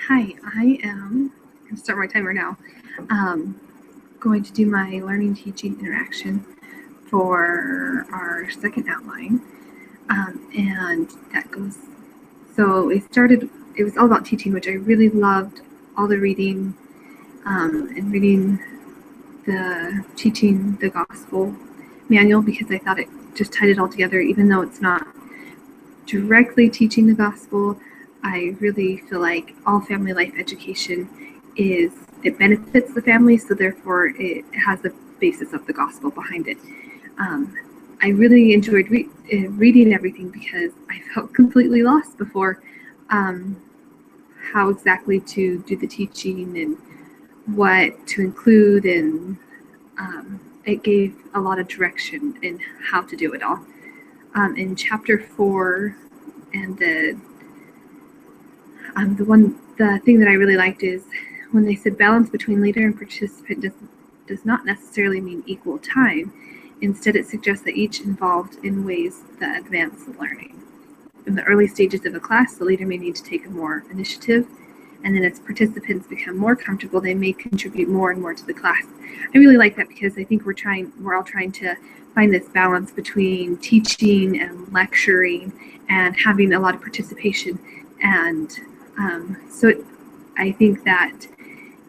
Hi, I am going to start my timer now. Going to do my learning teaching interaction for our second outline. And that goes, so it was all about teaching, which I really loved, all the reading and reading the teaching the gospel manual, because I thought it just tied it all together, even though it's not directly teaching the gospel. I really feel like all family life education it benefits the family, so therefore it has the basis of the gospel behind it. I really enjoyed reading everything because I felt completely lost before how exactly to do the teaching and what to include, and it gave a lot of direction in how to do it all. In chapter 4, and the thing that I really liked is when they said balance between leader and participant does not necessarily mean equal time. Instead, it suggests that each involved in ways that advance the learning. In the early stages of a class, the leader may need to take more initiative, and then as participants become more comfortable, they may contribute more and more to the class. I really like that because I think we're all trying to find this balance between teaching and lecturing and having a lot of participation. And I think that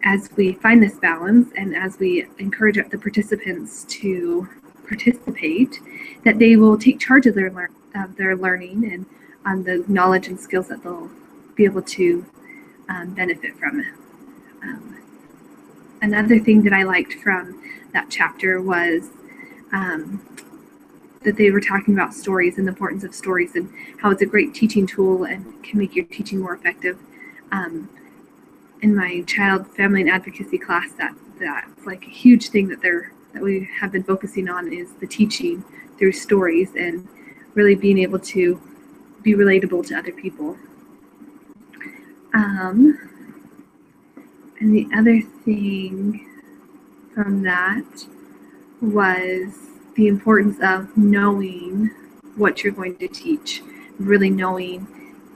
as we find this balance and as we encourage the participants to participate, that they will take charge of their learning and the knowledge and skills that they'll be able to benefit from it. Another thing that I liked from that chapter was that they were talking about stories and the importance of stories and how it's a great teaching tool and can make your teaching more effective. In my child family and advocacy class, that's like a huge thing that we have been focusing on is the teaching through stories and really being able to be relatable to other people. And the other thing from that was the importance of knowing what you're going to teach, really knowing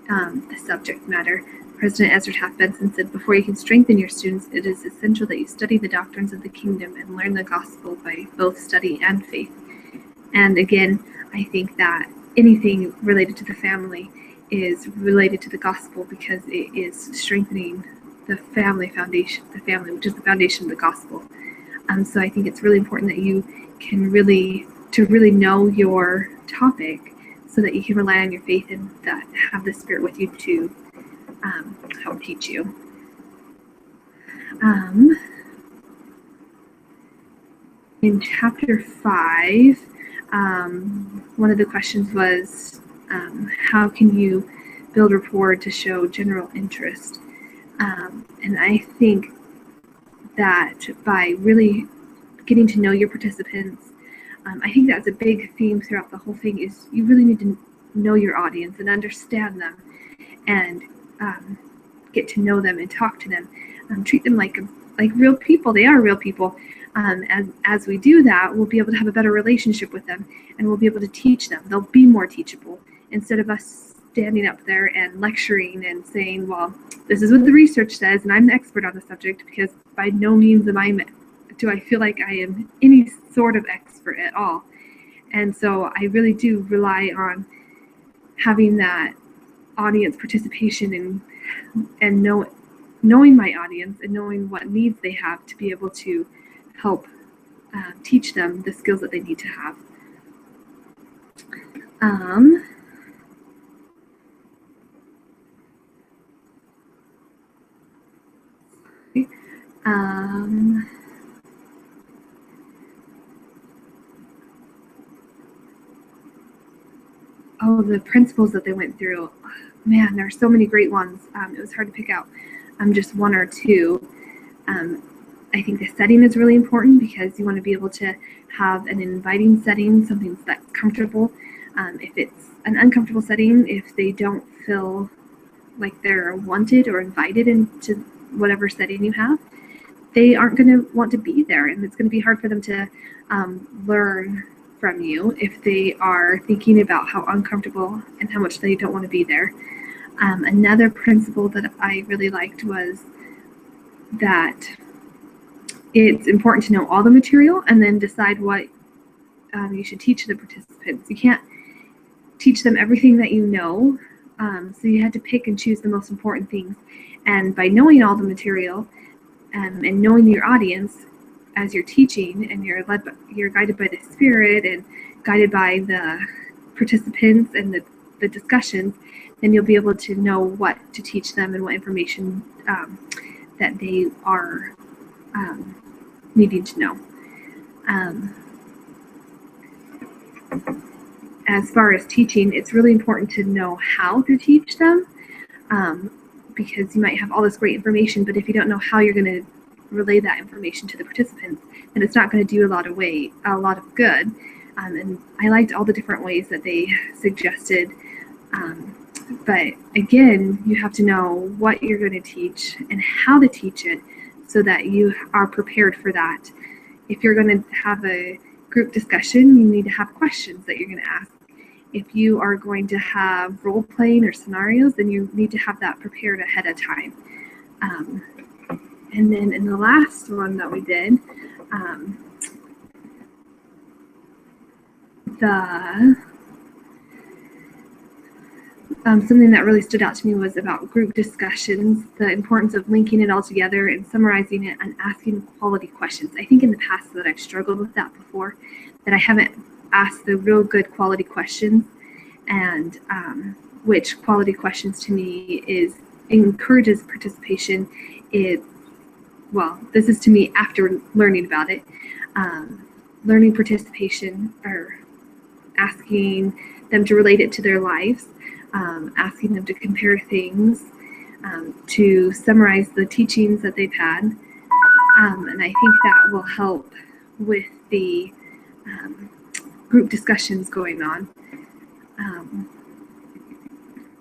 the subject matter. President Ezra Taft Benson said, "Before you can strengthen your students, it is essential that you study the doctrines of the kingdom and learn the gospel by both study and faith." And again, I think that anything related to the family is related to the gospel because it is strengthening the family foundation, which is the foundation of the gospel. So I think it's really important that you can really know your topic so that you can rely on your faith and that have the Spirit with you to help teach you. In chapter 5, one of the questions was, how can you build rapport to show general interest? And I think that by really getting to know your participants, I think that's a big theme throughout the whole thing, is you really need to know your audience and understand them and get to know them and talk to them, treat them like real people. They are real people. As we do that, we'll be able to have a better relationship with them and we'll be able to teach them. They'll be more teachable instead of us standing up there and lecturing and saying, well, this is what the research says and I'm the expert on the subject, because by no means do I feel like I am any sort of expert at all. And so I really do rely on having that audience participation and knowing my audience and knowing what needs they have to be able to help teach them the skills that they need to have. The principles that they went through, man, there are so many great ones. It was hard to pick out just one or two. I think the setting is really important because you want to be able to have an inviting setting, something that's comfortable. If it's an uncomfortable setting, if they don't feel like they're wanted or invited into whatever setting you have, they aren't going to want to be there, and it's going to be hard for them to learn from you if they are thinking about how uncomfortable and how much they don't want to be there. Another principle that I really liked was that it's important to know all the material and then decide what you should teach the participants. You can't teach them everything that you know, so you had to pick and choose the most important things. And by knowing all the material and knowing your audience as you're teaching, and you're guided by the Spirit and guided by the participants and the discussions, then you'll be able to know what to teach them and what information that they are needing to know. As far as teaching, it's really important to know how to teach them, because you might have all this great information, but if you don't know how you're going to relay that information to the participants, then it's not going to do a lot of good. And I liked all the different ways that they suggested. But again, you have to know what you're going to teach and how to teach it so that you are prepared for that. If you're going to have a group discussion, you need to have questions that you're going to ask. If you are going to have role playing or scenarios, then you need to have that prepared ahead of time. And then in the last one that we did, something that really stood out to me was about group discussions, the importance of linking it all together and summarizing it and asking quality questions. I think in the past that I've struggled with that before, that I haven't asked the real good quality questions, and which quality questions to me encourages participation. This is to me after learning about it, learning participation, or asking them to relate it to their lives, asking them to compare things, to summarize the teachings that they've had. And I think that will help with the group discussions going on.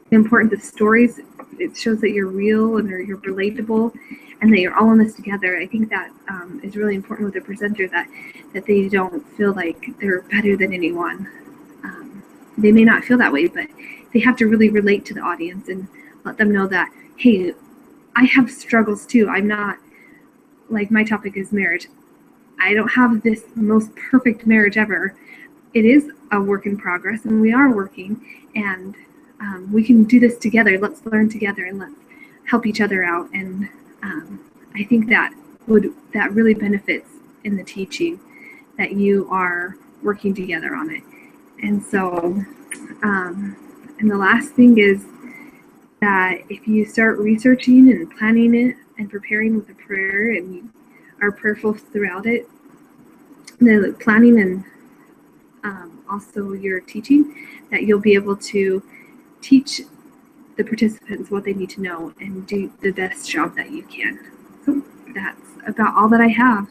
The importance of stories, it shows that you're real and you're relatable and that you're all in this together. I think that is really important with the presenter, that they don't feel like they're better than anyone. They may not feel that way, but they have to really relate to the audience and let them know that, hey, I have struggles too. I'm not, like, my topic is marriage. I don't have this most perfect marriage ever. It is a work in progress, and we are working, and we can do this together. Let's learn together and let's help each other out. And I think that really benefits in the teaching, that you are working together on it. And so, and the last thing is that if you start researching and planning it and preparing with a prayer, and you are prayerful throughout it, the planning and also your teaching, that you'll be able to teach the participants what they need to know and do the best job that you can. So that's about all that I have.